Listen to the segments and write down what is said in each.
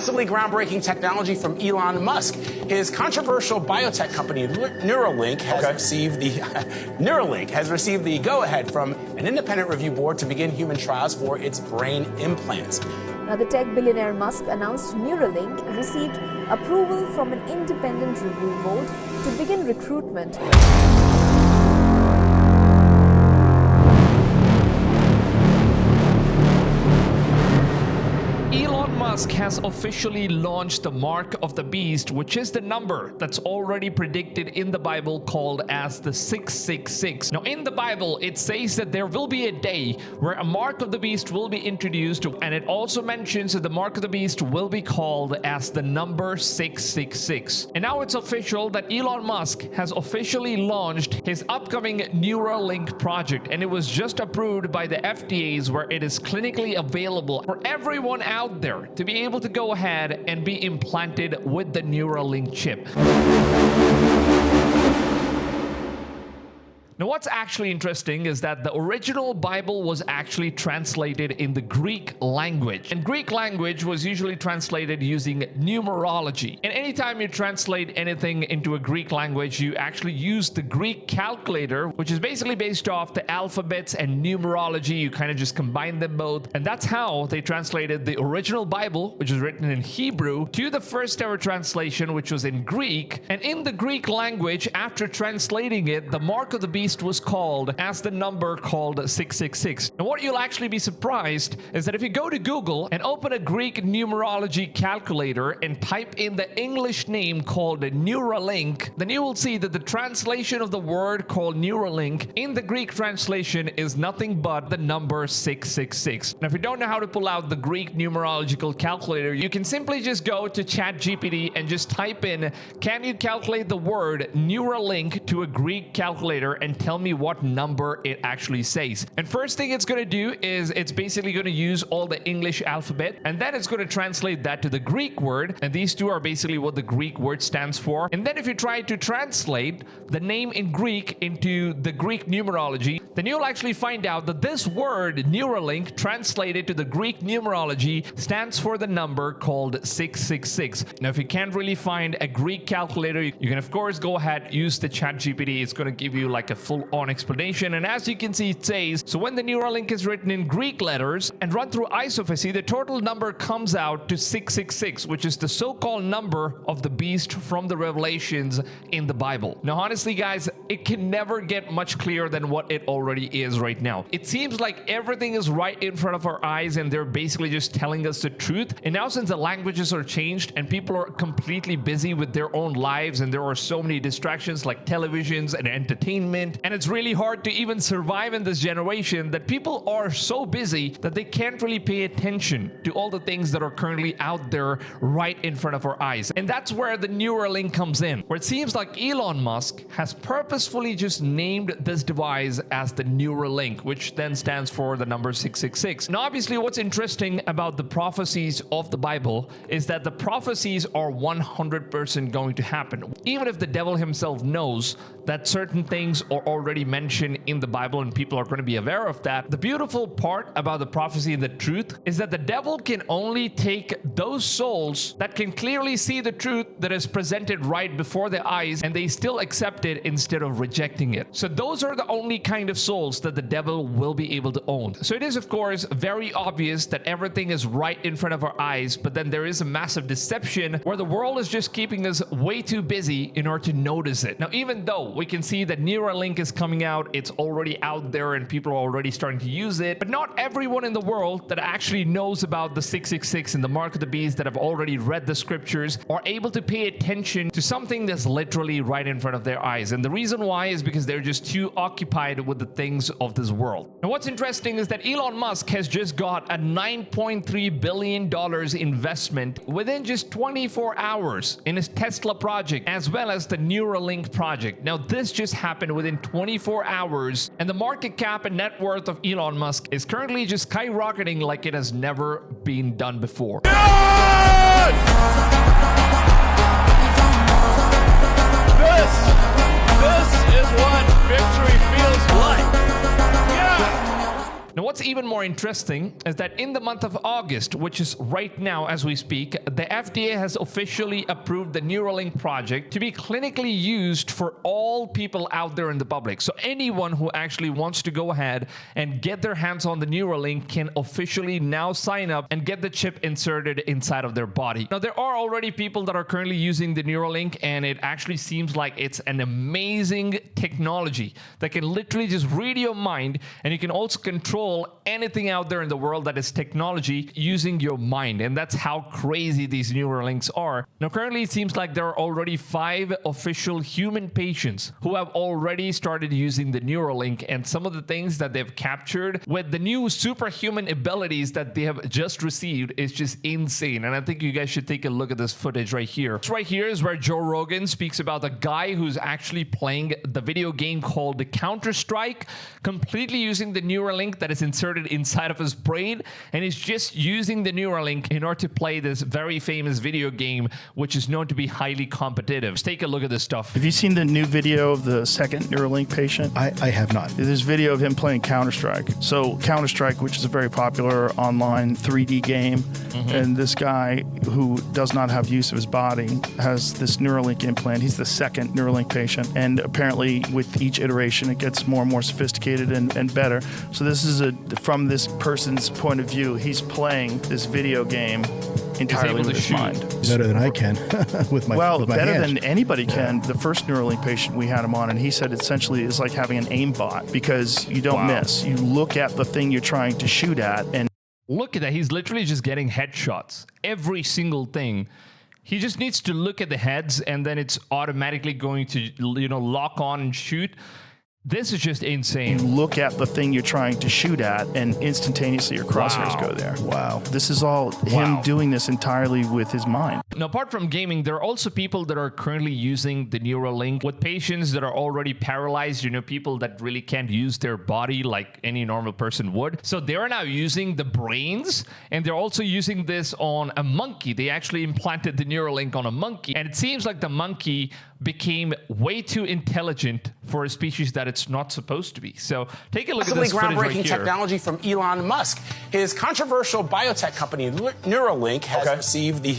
Massively groundbreaking technology from Elon Musk. His controversial biotech company Neuralink has received the go-ahead from an independent review board to begin human trials for its brain implants. Now, the tech billionaire Musk announced Neuralink received approval from an independent review board to begin recruitment. Elon Musk has officially launched the mark of the beast, which is the number that's already predicted in the Bible called as the 666. Now, in the Bible, it says that there will be a day where a mark of the beast will be introduced, and it also mentions that the mark of the beast will be called as the number 666. And now it's official that Elon Musk has officially launched his upcoming Neuralink project, and it was just approved by the FDAs, where it is clinically available for everyone out there to be able to go ahead and be implanted with the Neuralink chip. Now, what's actually interesting is that the original Bible was actually translated in the Greek language. And Greek language was usually translated using numerology. And anytime you translate anything into a Greek language, you actually use the Greek calculator, which is basically based off the alphabets and numerology. You kind of just combine them both. And that's how they translated the original Bible, which was written in Hebrew, to the first ever translation, which was in Greek. And in the Greek language, after translating it, the mark of the beast was called as the number called 666. And what you'll actually be surprised is that if you go to Google and open a Greek numerology calculator and type in the English name called NeuraLink, then you will see that the translation of the word called NeuraLink in the Greek translation is nothing but the number 666. Now, if you don't know how to pull out the Greek numerological calculator, you can simply just go to ChatGPT and just type in, "Can you calculate the word NeuraLink to a Greek calculator?" and tell me what number it actually says. And first thing it's going to do is it's basically going to use all the English alphabet, and then it's going to translate that to the Greek word, and these two are basically what the Greek word stands for. And then if you try to translate the name in Greek into the Greek numerology, then you'll actually find out that this word Neuralink translated to the Greek numerology stands for the number called 666. Now, if you can't really find a Greek calculator, you can of course go ahead, use the ChatGPT. It's going to give you like a full-on explanation. And as you can see, it says, so when the Neuralink is written in Greek letters and run through isopsephy, the total number comes out to 666, which is the so-called number of the beast from the Revelations in the Bible. Now, honestly, guys, it can never get much clearer than what it already is right now. It seems like everything is right in front of our eyes, and they're basically just telling us the truth. And now, since the languages are changed and people are completely busy with their own lives, and there are so many distractions like televisions and entertainment, and it's really hard to even survive in this generation, that people are so busy that they can't really pay attention to all the things that are currently out there right in front of our eyes. And that's where the Neuralink comes in, where it seems like Elon Musk has purposefully just named this device as the Neuralink, which then stands for the number 666. Now, obviously, what's interesting about the prophecies of the Bible is that the prophecies are 100% going to happen. Even if the devil himself knows that certain things are already mentioned in the Bible and people are going to be aware of that, the beautiful part about the prophecy and the truth is that the devil can only take those souls that can clearly see the truth that is presented right before their eyes, and they still accept it instead of rejecting it. So those are the only kind of souls that the devil will be able to own. So it is, of course, very obvious that everything is right in front of our eyes, but then there is a massive deception where the world is just keeping us way too busy in order to notice it. Now, even though we can see that Neuralink is coming out, it's already out there and people are already starting to use it, but not everyone in the world that actually knows about the 666 and the mark of the beast, that have already read the scriptures, are able to pay attention to something that's literally right in front of their eyes. And the reason why is because they're just too occupied with the things of this world. Now, what's interesting is that Elon Musk has just got a $9.3 billion investment within just 24 hours in his Tesla project, as well as the Neuralink project. Now, this just happened within 24 hours, and the market cap and net worth of Elon Musk is currently just skyrocketing like it has never been done before. Yes! This is what victory feels like. Yeah! Now, what's even more interesting is that in the month of August, which is right now as we speak, the FDA has officially approved the NeuraLink project to be clinically used for all people out there in the public. So anyone who actually wants to go ahead and get their hands on the NeuraLink can officially now sign up and get the chip inserted inside of their body. Now, there are already people that are currently using the NeuraLink, and it actually seems like it's an amazing technology that can literally just read your mind, and you can also control anything out there in the world that is technology using your mind. And that's how crazy these NeuraLinks are. Now, currently, it seems like there are already 5 official human patients who have already started using the NeuraLink, and some of the things that they've captured with the new superhuman abilities that they have just received is just insane. And I think you guys should take a look at this footage right here. This right here is where Joe Rogan speaks about the guy who's actually playing the video game called the Counter-Strike, completely using the NeuraLink that is inserted inside of his brain, and he's just using the NeuraLink in order to play this very famous video game, which is known to be highly competitive. Let's take a look at this stuff. Have you seen the new video of the second Neuralink patient? I have not. There's video of him playing Counter-Strike. So Counter-Strike, which is a very popular online 3D game, and this guy who does not have use of his body has this Neuralink implant. He's the second Neuralink patient, and apparently with each iteration it gets more and more sophisticated and better. So this is from this person's point of view, he's playing this video game entirely with his mind. Better than I can with my Well, with my better hands. than anybody can. The first Neuralink patient we had him on, and he said essentially it's like having an aimbot because you don't miss. You look at the thing you're trying to shoot at, and Look at that. He's literally just getting headshots. Every single thing. He just needs to look at the heads, and then it's automatically going to, lock on and shoot. This is just you insane. look at the thing you're trying to shoot at, and instantaneously your crosshairs go there. Wow. This is all him doing this entirely with his mind. Now, apart from gaming, there are also people that are currently using the NeuraLink with patients that are already paralyzed, people that really can't use their body like any normal person would. So they are now using the brains, and they're also using this on a monkey. They actually implanted the NeuraLink on a monkey, and it seems like the monkey became way too intelligent for a species that it's not supposed to be. So take a look at this footage right groundbreaking here. technology from Elon Musk. His controversial biotech company Neuralink has received the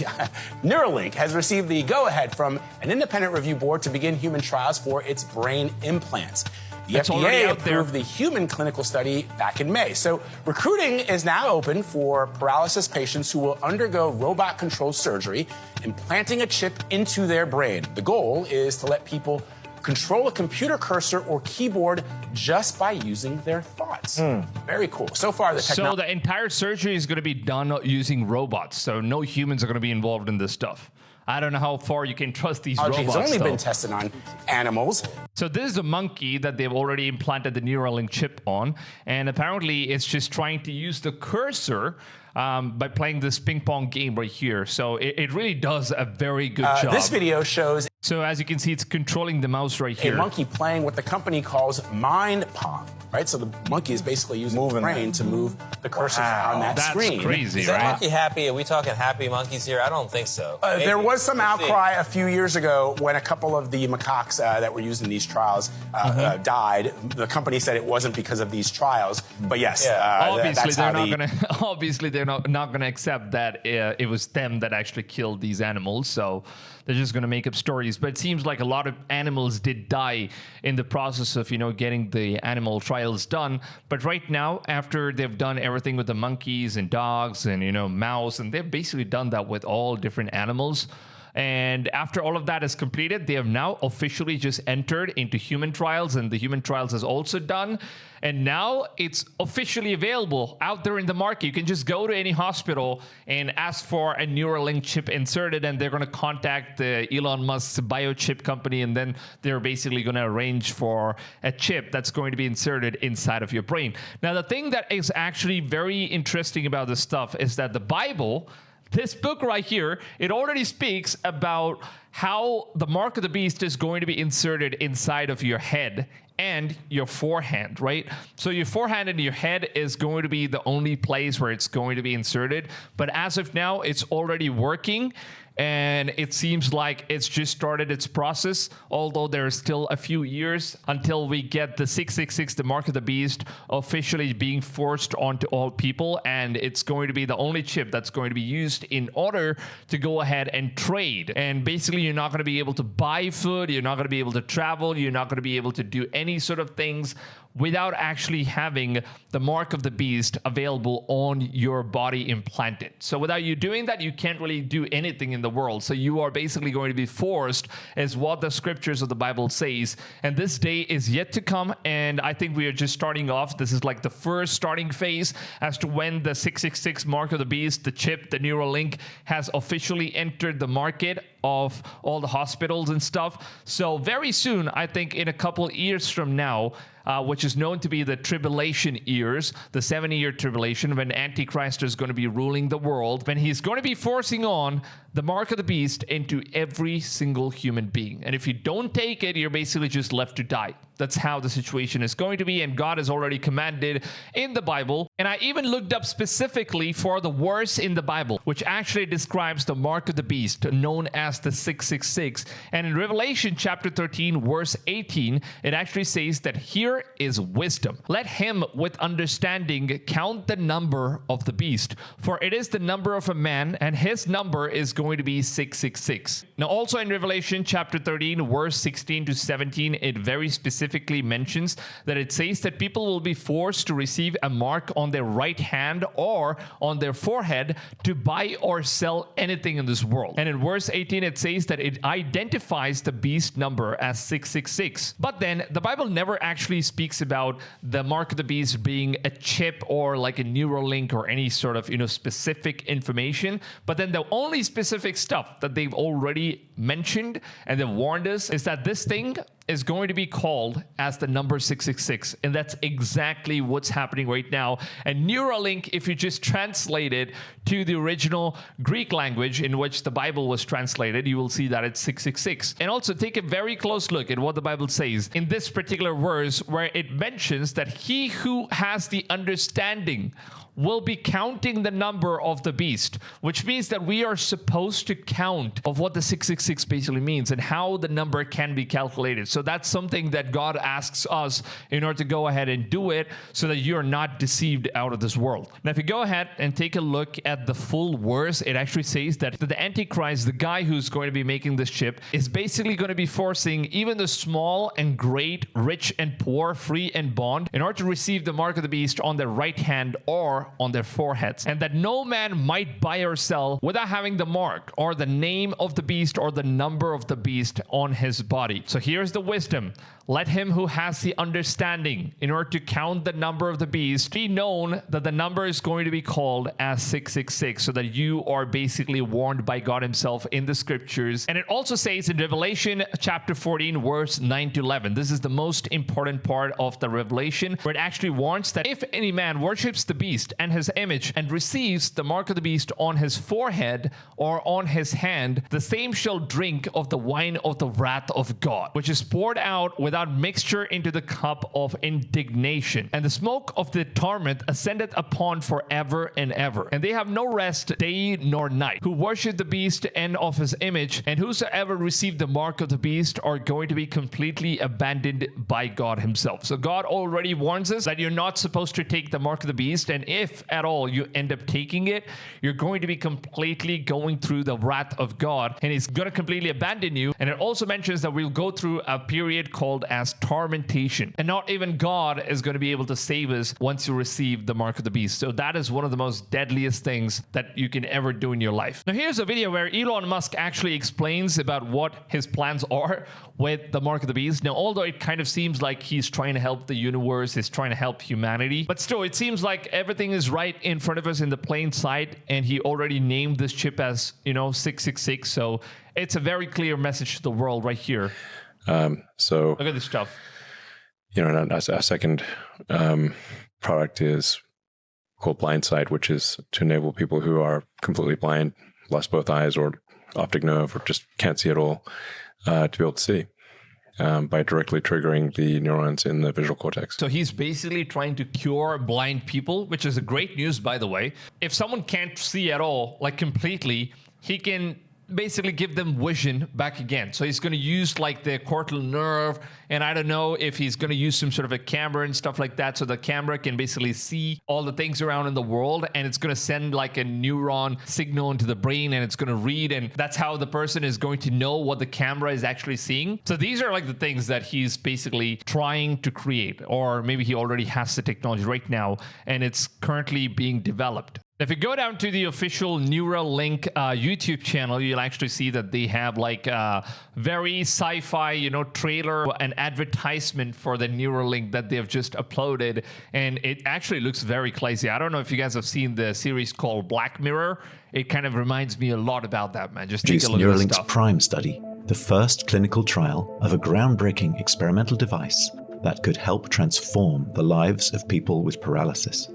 Neuralink has received the go-ahead from an independent review board to begin human trials for its brain implants. The FDA approved the human clinical study back in May. So recruiting is now open for paralysis patients who will undergo robot-controlled surgery, implanting a chip into their brain. The goal is to let people control a computer cursor or keyboard just by using their thoughts. Very cool. So far, So the entire surgery is going to be done using robots. So no humans are going to be involved in this stuff. I don't know how far you can trust these robots. It's only been tested on animals. So this is a monkey that they've already implanted the Neuralink chip on, and apparently it's just trying to use the cursor by playing this ping pong game right here. So it really does a very good job. This video shows So as you can see, it's controlling the mouse right here. a monkey playing what the company calls mind pong, right? So the monkey is basically using the brain to move the cursor on that screen. That's crazy, Is that right? monkey happy? Are we talking happy monkeys here? I don't think so. There was some We'll see. outcry a few years ago when a couple of the macaques that were used in these trials died. The company said it wasn't because of these trials, but yes, Obviously, they're not going to accept that it was them that actually killed these animals. So they're just going to make up stories. But it seems like a lot of animals did die in the process of getting the animal trials done. But right now, after they've done everything with the monkeys and dogs and mouse, and they've basically done that with all different animals. And after all of that is completed, they have now officially just entered into human trials, and the human trials is also done. And now it's officially available out there in the market. You can just go to any hospital and ask for a Neuralink chip inserted, and they're going to contact the Elon Musk's biochip company, and then they're basically going to arrange for a chip that's going to be inserted inside of your brain. Now, the thing that is actually very interesting about this stuff is that the Bible, this book right here, it already speaks about how the mark of the beast is going to be inserted inside of your head and your forehand, right? So your forehand and your head is going to be the only place where it's going to be inserted. But as of now, it's already working. And it seems like it's just started its process, although there's still a few years until we get the 666, the mark of the beast, officially being forced onto all people. And it's going to be the only chip that's going to be used in order to go ahead and trade. And basically, you're not going to be able to buy food. You're not going to be able to travel. You're not going to be able to do any sort of things without actually having the mark of the beast available on your body implanted. So without you doing that, you can't really do anything in the world. So you are basically going to be forced, is what the scriptures of the Bible says. And this day is yet to come. And I think we are just starting off. This is like the first starting phase as to when the 666 mark of the beast, the chip, the Neura Link, has officially entered the market of all the hospitals and stuff. So very soon, I think in a couple of years from now, which is known to be the tribulation years, the 70-year tribulation, when Antichrist is going to be ruling the world, when he's going to be forcing on the mark of the beast into every single human being. And if you don't take it, you're basically just left to die. That's how the situation is going to be, and God has already commanded in the Bible. And I even looked up specifically for the verse in the Bible, which actually describes the mark of the beast, known as the 666. And in Revelation chapter 13, verse 18, it actually says that here is wisdom. Let him with understanding count the number of the beast, for it is the number of a man, and his number is going to be 666. Now also in Revelation chapter 13, verse 16 to 17, it very specifically mentions that it says that people will be forced to receive a mark on their right hand or on their forehead to buy or sell anything in this world. And in verse 18, it says that it identifies the beast number as 666. But then the Bible never actually speaks about the mark of the beast being a chip or like a NeuraLink or any sort of, specific information. But then the only specific stuff that they've already mentioned and they've warned us is that this thing is going to be called as the number 666. And that's exactly what's happening right now. And NeuraLink, if you just translate it to the original Greek language in which the Bible was translated, you will see that it's 666. And also take a very close look at what the Bible says in this particular verse, where it mentions that he who has the understanding will be counting the number of the beast, which means that we are supposed to count of what the 666 basically means and how the number can be calculated. So that's something that God asks us in order to go ahead and do it so that you're not deceived out of this world. Now, if you go ahead and take a look at the full verse, it actually says that the Antichrist, the guy who's going to be making this chip, is basically going to be forcing even the small and great, rich and poor, free and bond, in order to receive the mark of the beast on their right hand or on their foreheads, and that no man might buy or sell without having the mark or the name of the beast or the number of the beast on his body. So here's the wisdom. Let him who has the understanding in order to count the number of the beast be known that the number is going to be called as 666, so that you are basically warned by God himself in the scriptures. And it also says in Revelation chapter 14, verse 9 to 11, this is the most important part of the Revelation, where it actually warns that if any man worships the beast and his image and receives the mark of the beast on his forehead or on his hand, the same shall drink of the wine of the wrath of God, which is poured out without mixture into the cup of indignation. And the smoke of the torment ascendeth upon forever and ever. And they have no rest day nor night, who worship the beast and of his image, and whosoever received the mark of the beast are going to be completely abandoned by God himself. So God already warns us that you're not supposed to take the mark of the beast, and if at all you end up taking it, you're going to be completely going through the wrath of God, and he's going to completely abandon you. And it also mentions that we'll go through a period called as tormentation, and not even God is going to be able to save us once you receive the mark of the beast. So that is one of the most deadliest things that you can ever do in your life. Now here's a video where Elon Musk actually explains about what his plans are with the mark of the beast. Now, although it kind of seems like he's trying to help the universe, he's trying to help humanity, but still it seems like everything is right in front of us in the plain sight, and he already named this chip as 666. So it's a very clear message to the world right here. So look at this stuff. A second product is called Blind Sight, which is to enable people who are completely blind lost both eyes or optic nerve or just can't see at all, to be able to see by directly triggering the neurons in the visual cortex. So he's basically trying to cure blind people, which is a great news, by the way. If someone can't see at all, like completely, he can basically give them vision back again. So he's going to use like the cortical nerve, and I don't know if he's going to use some sort of a camera and stuff like that, so the camera can basically see all the things around in the world, and it's going to send like a neuron signal into the brain, and it's going to read, and that's how the person is going to know what the camera is actually seeing. So these are like the things that he's basically trying to create, or maybe he already has the technology right now and it's currently being developed. If you go down to the official NeuraLink YouTube channel, you'll actually see that they have like a very sci-fi, trailer and advertisement for the NeuraLink that they've just uploaded. And it actually looks very crazy. I don't know if you guys have seen the series called Black Mirror. It kind of reminds me a lot about that, man. Just take a look at the NeuraLink's stuff. PRIME study, the first clinical trial of a groundbreaking experimental device that could help transform the lives of people with paralysis.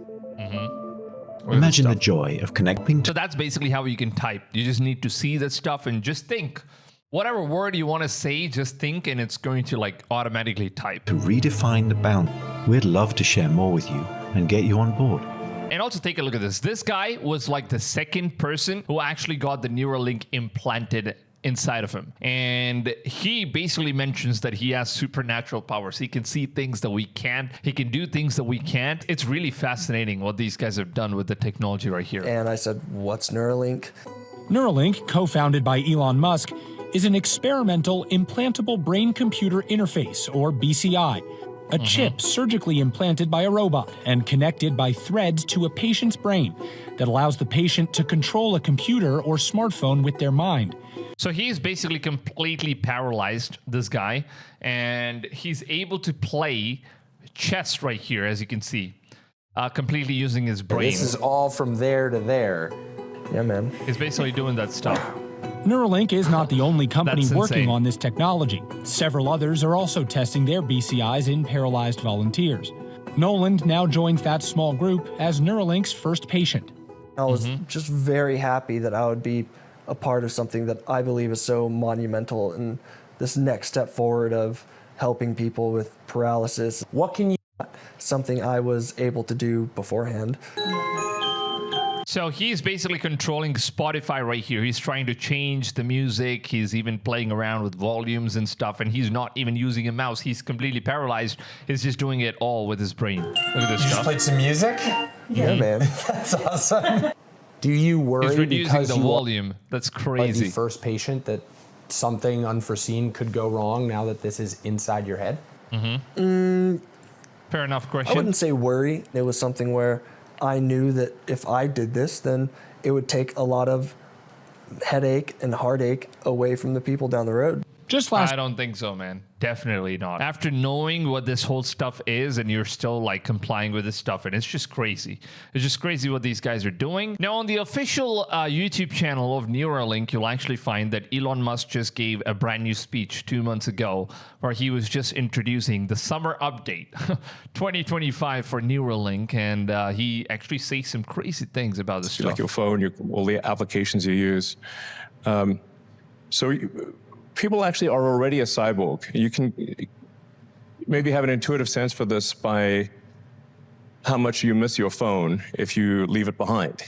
Imagine the joy of connecting So that's basically how you can type. You just need to see the stuff and just think. Whatever word you want to say, just think, and it's going to like automatically type. to redefine the bound. We'd love to share more with you and get you on board. And also take a look at this. This guy was like the second person who actually got the Neuralink implanted inside of him. And he basically mentions that he has supernatural powers. He can see things that we can't. He can do things that we can't. It's really fascinating what these guys have done with the technology right here. And I said, what's Neuralink? Neuralink, co-founded by Elon Musk, is an experimental implantable brain-computer interface, or BCI, a chip surgically implanted by a robot and connected by threads to a patient's brain that allows the patient to control a computer or smartphone with their mind. So he's basically completely paralyzed, this guy, and he's able to play chess right here, as you can see, completely using his brain. This is all from there to there. Yeah, man. He's basically doing that stuff. Neuralink is not the only company That's working insane. on this technology. Several others are also testing their BCIs in paralyzed volunteers. Noland now joins that small group as Neuralink's first patient. I was just very happy that I would be a part of something that I believe is so monumental and this next step forward of helping people with paralysis. What can you... Something I was able to do beforehand. So he's basically controlling Spotify right here. He's trying to change the music. He's even playing around with volumes and stuff, and he's not even using a mouse. He's completely paralyzed. He's just doing it all with his brain. Look at this You just stuff. played some music? Yeah, man. That's awesome. Do you worry He's reducing because the you volume. That's are crazy. the first patient that something unforeseen could go wrong now that this is inside your head? Fair enough I question. wouldn't say worry. It was something where I knew that if I did this, then it would take a lot of headache and heartache away from the people down the road. Just last I don't think so, man. Definitely not. After knowing what this whole stuff is and you're still like complying with this stuff, and it's just crazy. It's just crazy what these guys are doing. Now, on the official YouTube channel of Neuralink, you'll actually find that Elon Musk just gave a brand new speech 2 months ago where he was just introducing the summer update 2025 for Neuralink, and he actually says some crazy things about this stuff. Like your phone, all the applications you use. People actually are already a cyborg. You can maybe have an intuitive sense for this by how much you miss your phone if you leave it behind.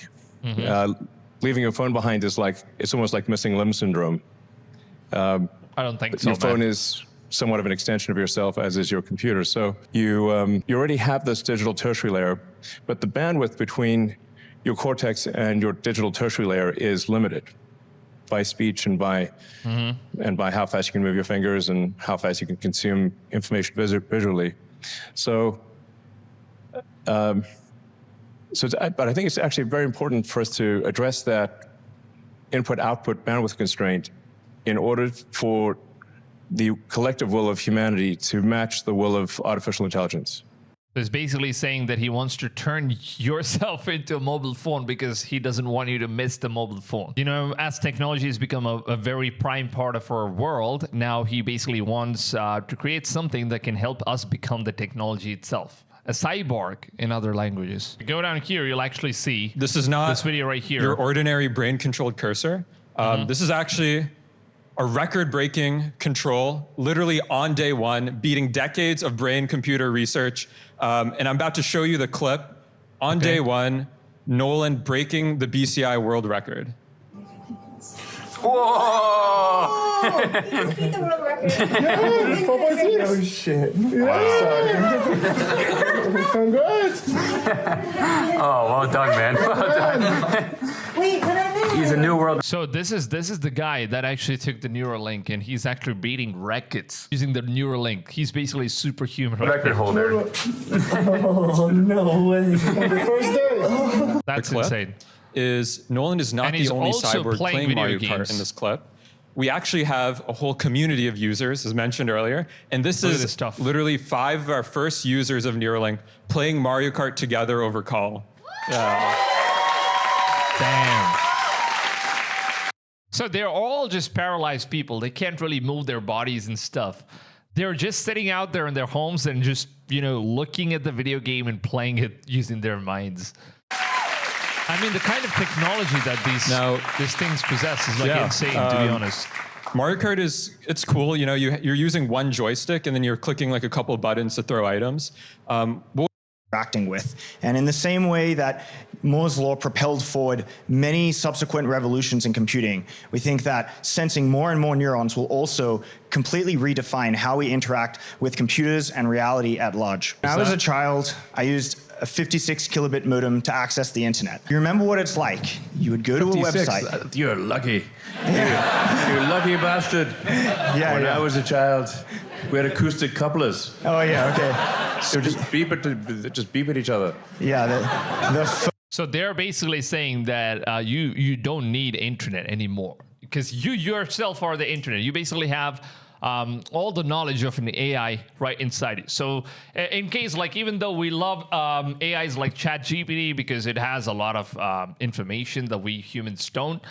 Leaving your phone behind is like, it's almost like missing limb syndrome. I don't think so, Your phone man. is somewhat of an extension of yourself, as is your computer. So you already have this digital tertiary layer, but the bandwidth between your cortex and your digital tertiary layer is limited by speech and by how fast you can move your fingers and how fast you can consume information visually. But I think it's actually very important for us to address that input-output bandwidth constraint in order for the collective will of humanity to match the will of artificial intelligence. Is basically saying that he wants to turn yourself into a mobile phone because he doesn't want you to miss the mobile phone. You know, as technology has become a very prime part of our world, now he basically wants to create something that can help us become the technology itself. a cyborg in other languages. Go down here, you'll actually see this is not this video right here. Your ordinary brain-controlled cursor. This is actually a record-breaking control, literally on day one, beating decades of brain-computer research. And I'm about to show you the clip. On day one, Nolan breaking the BCI world record. Whoa! He just beat the world record. Oh shit. Congrats. Oh, well done, man. Well done. Wait, what I meant? He's a new world. So this is the guy that actually took the NeuraLink, and he's actually beating records using the NeuraLink. He's basically superhuman. Record holder. Oh, no way. The first day. That's insane. Nolan is not the only cyborg playing Mario Kart in this clip. We actually have a whole community of users, as mentioned earlier, and this is literally 5 of our first users of NeuraLink playing Mario Kart together over call. Damn. So they're all just paralyzed people. They can't really move their bodies and stuff. They're just sitting out there in their homes and just, looking at the video game and playing it using their minds. I mean, the kind of technology that these things possess is insane, to be honest. Mario Kart it's cool. You're using one joystick and then you're clicking like a couple of buttons to throw items. Interacting with. And in the same way that Moore's law propelled forward many subsequent revolutions in computing, we think that sensing more and more neurons will also completely redefine how we interact with computers and reality at large. When I was a child, I used a 56 kilobit modem to access the internet. You remember what it's like? You would go to a website. You're lucky. You're lucky bastard. When I was a child, we had acoustic couplers. Oh yeah, okay. So just beep at each other. Yeah. So they're basically saying that you don't need internet anymore because you yourself are the internet. You basically have all the knowledge of an AI right inside it. So in case, even though we love AIs like ChatGPT because it has a lot of information that we humans don't,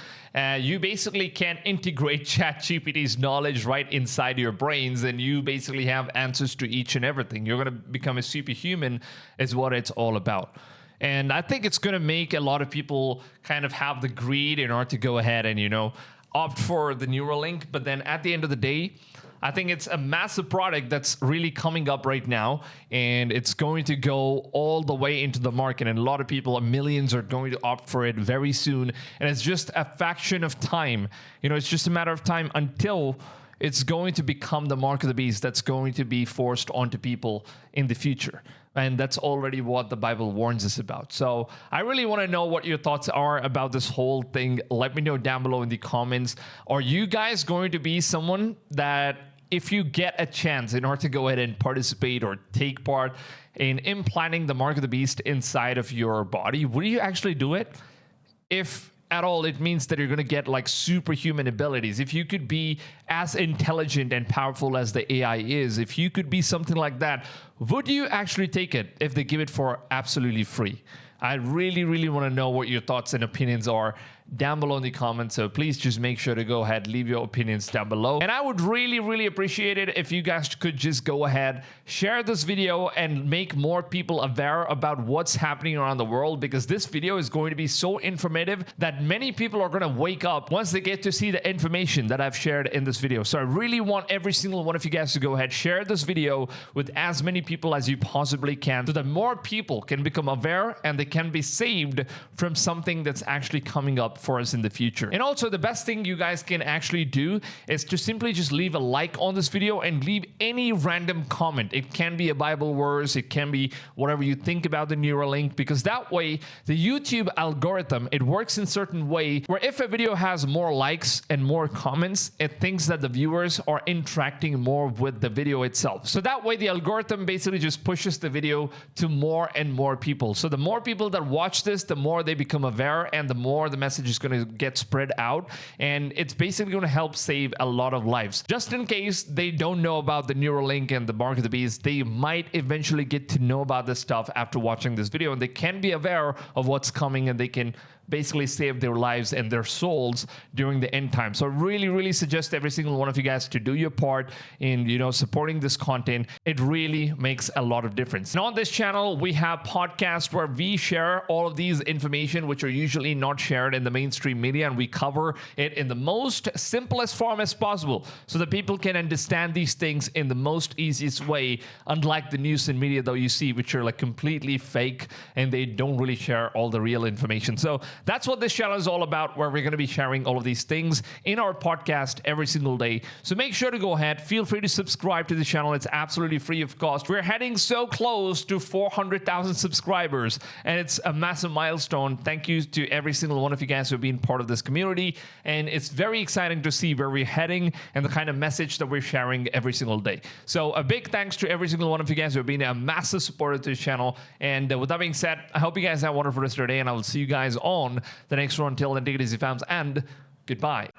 you basically can integrate ChatGPT's knowledge right inside your brains, and you basically have answers to each and everything. You're going to become a superhuman is what it's all about. And I think it's going to make a lot of people kind of have the greed in order to go ahead and, opt for the NeuraLink. But then at the end of the day, I think it's a massive product that's really coming up right now, and it's going to go all the way into the market, and a lot of people, millions, are going to opt for it very soon, and it's just a fraction of time. It's just a matter of time until it's going to become the mark of the beast that's going to be forced onto people in the future. And that's already what the Bible warns us about. So I really want to know what your thoughts are about this whole thing. Let me know down below in the comments. Are you guys going to be someone that, if you get a chance in order to go ahead and participate or take part in implanting the mark of the beast inside of your body, will you actually do it? If at all, it means that you're going to get superhuman abilities. If you could be as intelligent and powerful as the AI is, if you could be something like that, would you actually take it if they give it for absolutely free? I really, really want to know what your thoughts and opinions are down below in the comments. So please just make sure to go ahead, leave your opinions down below. And I would really, really appreciate it if you guys could just go ahead, share this video, and make more people aware about what's happening around the world, because this video is going to be so informative that many people are going to wake up once they get to see the information that I've shared in this video. So I really want every single one of you guys to go ahead, share this video with as many people as you possibly can, so that more people can become aware and they can be saved from something that's actually coming up for us in the future. And also, the best thing you guys can actually do is to simply just leave a like on this video and leave any random comment. It can be a Bible verse, it can be whatever you think about the NeuraLink, because that way the YouTube algorithm, it works in a certain way where if a video has more likes and more comments, it thinks that the viewers are interacting more with the video itself. So that way the algorithm basically just pushes the video to more and more people. So the more people that watch this, the more they become aware, and the more the message is going to get spread out, and it's basically going to help save a lot of lives. Just in case they don't know about the NeuraLink and the mark of the beast, they might eventually get to know about this stuff after watching this video, and they can be aware of what's coming, and they can basically save their lives and their souls during the end time. So I really suggest every single one of you guys to do your part in, supporting this content. It really makes a lot of difference. And on this channel, we have podcasts where we share all of these information, which are usually not shared in the mainstream media, and we cover it in the most simplest form as possible so that people can understand these things in the most easiest way, unlike the news and media that you see, which are like completely fake and they don't really share all the real information. So that's what this channel is all about, where we're going to be sharing all of these things in our podcast every single day. So make sure to go ahead, feel free to subscribe to the channel. It's absolutely free of cost. We're heading so close to 400,000 subscribers, and it's a massive milestone. Thank you to every single one of you guys who have been part of this community, and it's very exciting to see where we're heading and the kind of message that we're sharing every single day. So a big thanks to every single one of you guys who have been a massive supporter to this channel. And with that being said, I hope you guys have a wonderful rest of your day, and I will see you guys on the next one. Until then, take it easy, fams, and goodbye.